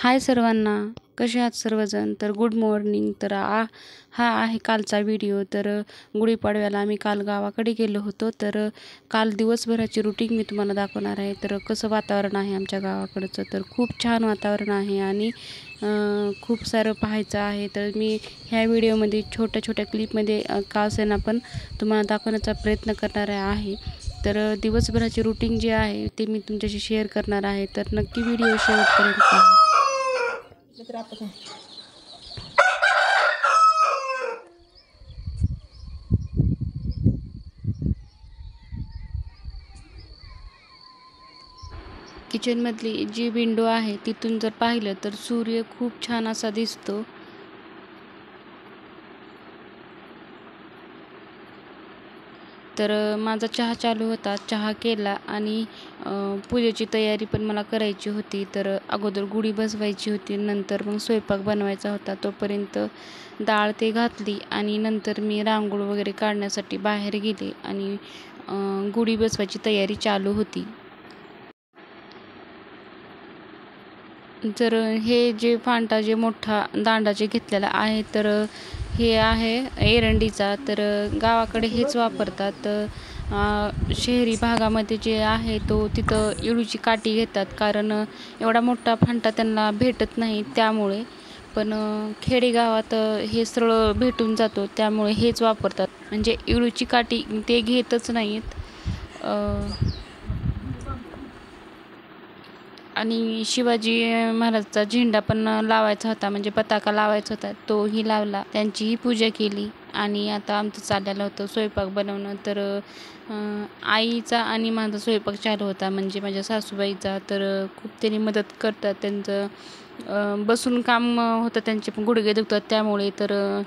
हाय सर्वांना, कसे आहात सर्वजण? तर गुड मॉर्निंग. तर हा आहे कालचा व्हिडिओ. तर गुढीपाडव्याला आम्ही काल गावाकडे गेलो होतो. तर काल दिवसभराची रुटीन मी तुम्हाला दाखवणार आहे. तर कसं वातावरण आहे आमच्या गावाकडचं, तर खूप छान वातावरण आहे आणि खूप सारं पाहायचं आहे. तर मी ह्या व्हिडिओमध्ये छोट्या छोट्या क्लिपमध्ये का असेना पण तुम्हाला दाखवण्याचा प्रयत्न करणार आहे. तर दिवसभराची रुटीन जे आहे ते मी तुमच्याशी शेअर करणार आहे. तर नक्की व्हिडिओ शेवटपर्यंत पहा. किचनमधली जी विंडो आहे तिथून जर पाहिलं तर सूर्य खूप छान असा दिसतो. तर माझा चहा चालू होता, चहा केला आणि पूजेची तयारी पण मला करायची होती. तर अगोदर गुढी बसवायची होती, नंतर मग स्वयंपाक बनवायचा होता. तोपर्यंत डाळ ते घातली आणि नंतर मी रांगोळी वगैरे काढण्यासाठी बाहेर गेले आणि गुढी बसवायची तयारी चालू होती. जर हे जे फांटा जे मोठा दांडा जे घेतलेला आहे तर हे आहे एरंडीचा. तर गावाकडे हेच वापरतात. शहरी भागामध्ये जे आहे तो तिथं इळूची काठी घेतात, कारण एवढा मोठा फांटा त्यांना भेटत नाही त्यामुळे. पण खेडेगावात हे सरळ भेटून जातो त्यामुळे हेच वापरतात. म्हणजे इळूची काठी ते घेतच नाहीत. आणि शिवाजी महाराजचा झेंडा पण लावायचा होता, म्हणजे पताका लावायचा होता, तोही लावला. त्यांचीही पूजा केली आणि आता आमचं चाललेलं होतं स्वयंपाक बनवणं. तर आईचा आणि माझा स्वयंपाक चालू होता, म्हणजे माझ्या सासूबाईचा. तर खूप त्यांनी मदत करतात. त्यांचं बसून काम होतं, त्यांचे पण गुडघे दुखतात त्यामुळे. तर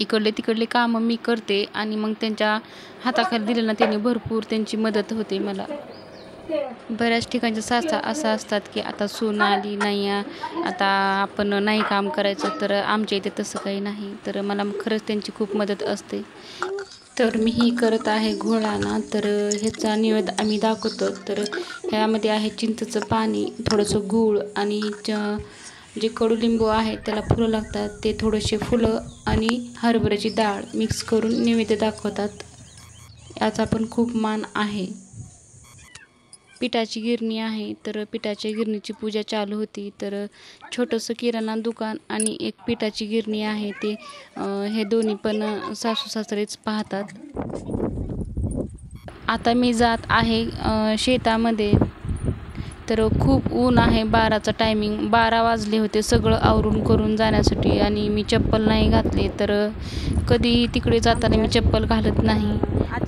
इकडले तिकडले कामं मी करते आणि मग त्यांच्या हाताखाली दिलं ना त्यांनी भरपूर त्यांची मदत होते मला. बऱ्याच ठिकाणच्या साचा असा असतात की आता सून आली नाही, आता आपण नाही काम करायचं. तर आमच्या इथे तसं काही नाही. तर मला खरंच त्यांची खूप मदत असते. तर मी ही करत आहे घोळाना. तर ह्याचा नैवेद्य आम्ही दाखवतो. तर ह्यामध्ये आहे चिंचेचं पाणी, थोडंसं गूळ आणि जे कडुलिंबू आहे त्याला फुलं लागतात, ते थोडेसे फुलं आणि हरभऱ्याची डाळ मिक्स करून नैवेद्य दाखवतात. याचा पण खूप मान आहे. पिठाची गिरणी आहे, तर पिठाच्या गिरणीची पूजा चालू होती. तर छोटंसं किराणा दुकान आणि एक पिठाची गिरणी आहे, ते हे दोन्ही पण सासू सासरेच पाहतात. आता मी जात आहे शेतामध्ये. तर खूप ऊन आहे. 12चा टायमिंग, 12 वाजले होते सगळं आवरून करून जाण्यासाठी आणि मी चप्पल नाही घातले. तर कधी तिकडे जाताना मी चप्पल घालत नाही,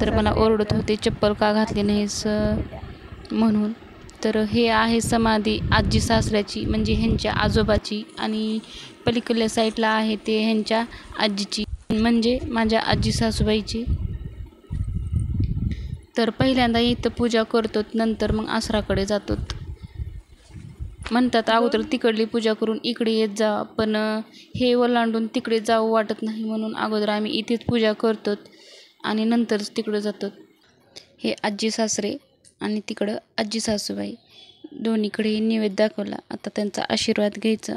तर मला ओरडत होते चप्पल का घातली नाहीस म्हणून. तर हे आहे समाधी आजी सासऱ्याची, म्हणजे ह्यांच्या आजोबाची, आणि पलीकडल्या साईडला आहे ते ह्यांच्या आजीची, म्हणजे माझ्या आजी सासूबाईची. तर पहिल्यांदा इथं पूजा करतो, नंतर मग आसराकडे जातो. म्हणतात अगोदर तिकडली पूजा करून इकडे येत जा, पण हे ओलांडून तिकडे जाऊ वाटत नाही, म्हणून अगोदर आम्ही इथेच पूजा करतो आणि नंतरच तिकडं जातो. हे आजी सासरे आणि तिकडं आजी सासूबाई, दोन्हीकडे नैवेद्य दाखवला. आता त्यांचा आशीर्वाद घ्यायचा.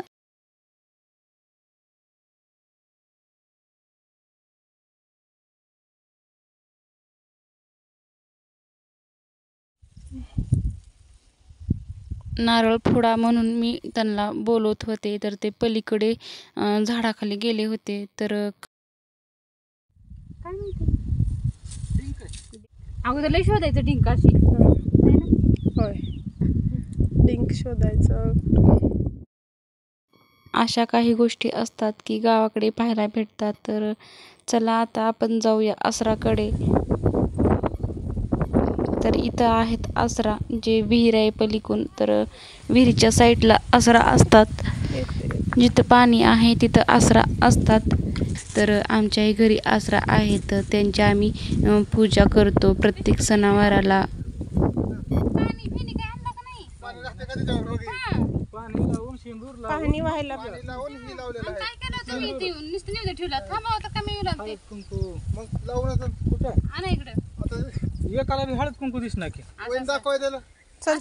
नारळ फोडा म्हणून मी त्यांना बोलवत होते, तर ते पलीकडे झाडाखाली गेले होते. तर काय माहिती अगोदर लय शोधायचं डिंक अशी. होय, डिंक शोधायचं. अशा काही गोष्टी असतात की गावाकडे पाहायला भेटतात. तर चला आता आपण जाऊया आसराकडे. तर इथं आहेत आसरा, जे विहीर आहे पलीकडून. तर विहिरीच्या साईडला आसरा असतात, जिथं पाणी आहे तिथं आसरा असतात. तर आमच्याही घरी आसरा आहेत, तर त्यांची आम्ही पूजा करतो प्रत्येक सणावाराला. पाणी व्हायला एकाला हळद कुंकू दिसणार की दाखवाय त्याला. चल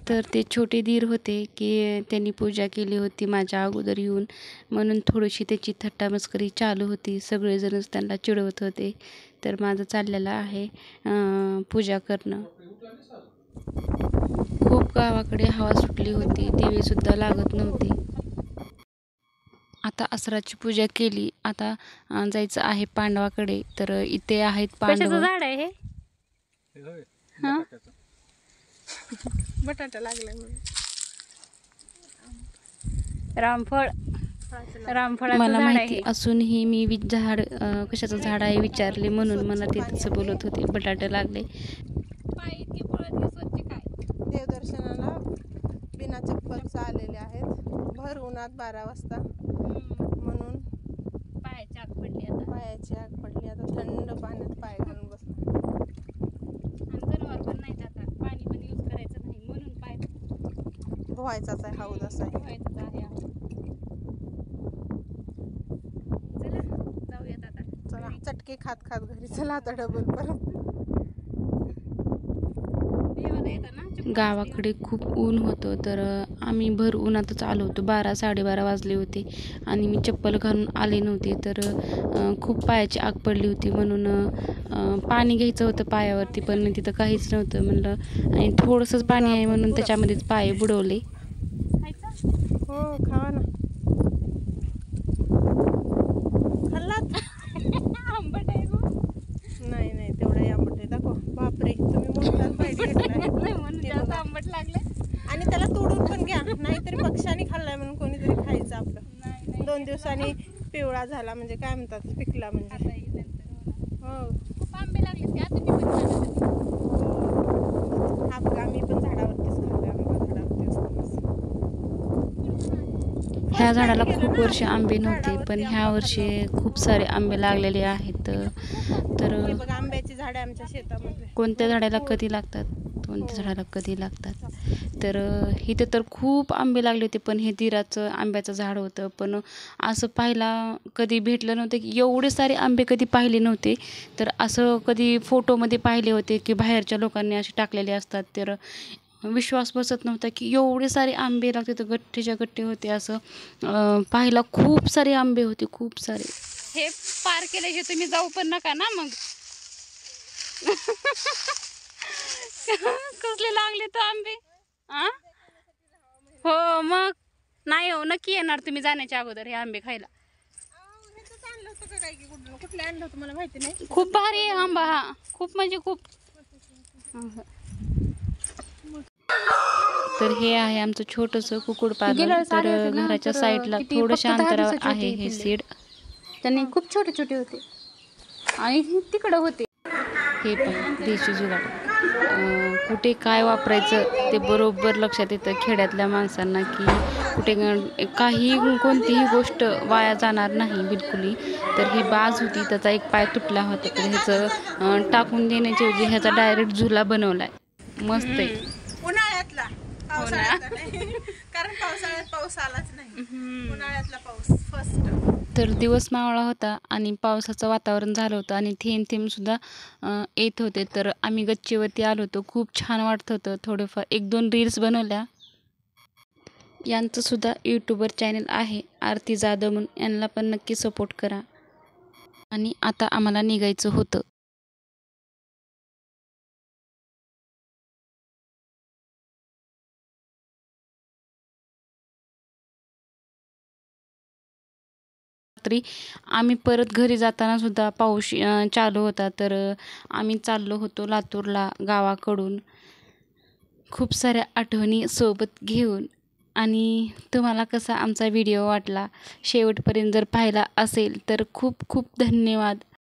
तर ते छोटे दीर होते की त्यांनी पूजा केली होती माझ्या अगोदर येऊन, म्हणून थोडीशी त्याची थट्टामस्करी चालू होती. सगळेजणच त्यांना चिडवत होते. तर माझं चाललेलं आहे पूजा करणं. खूप गावाकडे हवा सुटली होती, दिवेसुद्धा लागत नव्हते. आता असराची पूजा केली. आता जायचं आहे पांडवाकडे. तर इथे आहेत पांडव. झाड आहे हे? हां, बटाटा लागलाय म्हणून. रामफळ. रामफळाचं मला झाड माहिती आहे. असूनही मी झाड कशाचं झाड आहे विचारले, म्हणून मला ते तसं बोलत होते. बटाटे लागले. देवदर्शनाला बिना चप्पलचं आलेले आहेत, भर उन्हात 12 वाजता. म्हणून पायाची आग पडली आता. पायाची आग पडली. आता थंड पाण्यात पाय घालून बसला. आणि जनावर पण नाहीत आता, पाणी पण यूज करायचं नाही म्हणून पाय धुवायचाच आहे, हौद असा आहे. धुवायचंच आहे. चला जाऊयात आता. चला चटके खात खात घरी चला आता डबल परत. देवाला येतं ना चुकून. गावाकडे खूप ऊन होतं, तर आम्ही भर उन्हातच आलो होतो. 12-12:30 वाजले होते आणि मी चप्पल घालून आले नव्हते. तर खूप पायाची आग पडली होती, म्हणून पाणी घ्यायचं होतं पायावरती, पण तिथं काहीच नव्हतं. म्हणलं आणि थोडंसंच पाणी आहे म्हणून त्याच्यामध्येच पाय बुडवले. खायचं? हो खावा ना. खाल्लात? आंबट आहे गो. नाही नाही तेवढा आंबट आहे. दाखव. बापरे तुम्ही मोठाच बाईट घेतलाय. नाही म्हणून ते जास्त बघा. आंबट लागलं. आणि त्याला तोडून पण घ्या, नाहीतरी पक्ष्याने खाल्लाय म्हणून कोणीतरी खायचं आपलं. नाही 2 दिवसांनी पिवळा झाला म्हणजे काय म्हणतात, पिकला म्हणजे. आता येईल नंतर. हो खूप आंबे लागले की आता मी पण खाणार. हा बघा मी पण झाडावरतीच खाल्ला. आंबा झाडावरती असतानाच. ह्या झाडाला खूप वर्ष आंबे नव्हते, पण ह्या वर्षी खूप सारे आंबे लागलेले आहेत. तर हे बघा आंब्याची झाडे आमच्या शेतामध्ये. कोणत्या झाडाला कधी लागतात, कोणत्या झाडाला कधी लागतात. तर इथे तर खूप आंबे लागले होते, पण हे दिराचं आंब्याचं झाड होतं. पण असं पाहायला कधी भेटलं नव्हतं की एवढे सारे आंबे कधी पाहिले नव्हते. तर असं कधी फोटोमध्ये पाहिले होते की बाहेरच्या लोकांनी असे टाकलेले असतात. तर विश्वास बसत नव्हता की एवढे सारे आंबे लागते. तर गठ्ठेच्या गठ्ठे होते. असं पाहायला खूप सारे आंबे होते, खूप सारे. हे पार केल्याशिवाय तुम्ही जाऊ पण नका ना मग. कसले लागले तर आंबे. आ? हो मग नाही हो, नक्की येणार तुम्ही जाण्याच्या अगोदर हे आंबे खायला. कुठले आणलं होतं मला माहिती नाही. खूप भारी आहे आंबा हा, खूप म्हणजे खूप. तर हे आहे आमचं छोटंसं कुक्कुटपालन. तर घराच्या साईडला थोडंशा अंतरावर आहे हे सीड. त्यांनी खूप छोटे छोटे होते आणि तिकडं होते. हे पण देशी जुगाड. कुठे काय वापरायचं ते बरोबर लक्षात येतं खेड्यातल्या माणसांना, की कुठे कोणतीही गोष्ट वाया जाणार नाही बिलकुलही. तर ही बाज होती, त्याचा एक पाय तुटला होता. तर ह्याचं टाकून देण्याच्या ऐवजी ह्याचा डायरेक्ट झुला बनवलाय. मस्त आहे. उन्हाळ्यातला पावसाळ्यातला नाही. कारण पावसाळ्यात पाऊस आलाच नाही. उन्हाळ्यातला पाऊस फर्स्ट. तर दिवस मावळा होता आणि पावसाचं वातावरण झालं होतं आणि थेंब थेंबसुद्धा येत होते. तर आम्ही गच्चीवरती आलो होतो. खूप छान वाटत होतं. थोडेफार 1-2 रील्स बनवल्या. यांचंसुद्धा यूट्यूबर चॅनल आहे आरती जाधव म्हणून, यांना पण नक्की सपोर्ट करा. आणि आता आम्हाला निघायचं होतं. रात्री आम्ही परत घरी जाताना सुद्धा पाऊस चालू होता. तर आम्ही चाललो होतो लातूरला गावाकडून, खूप साऱ्या आठवणी सोबत घेऊन. आणि तुम्हाला कसा आमचा व्हिडिओ वाटला शेवटपर्यंत जर पाहिला असेल तर खूप खूप धन्यवाद.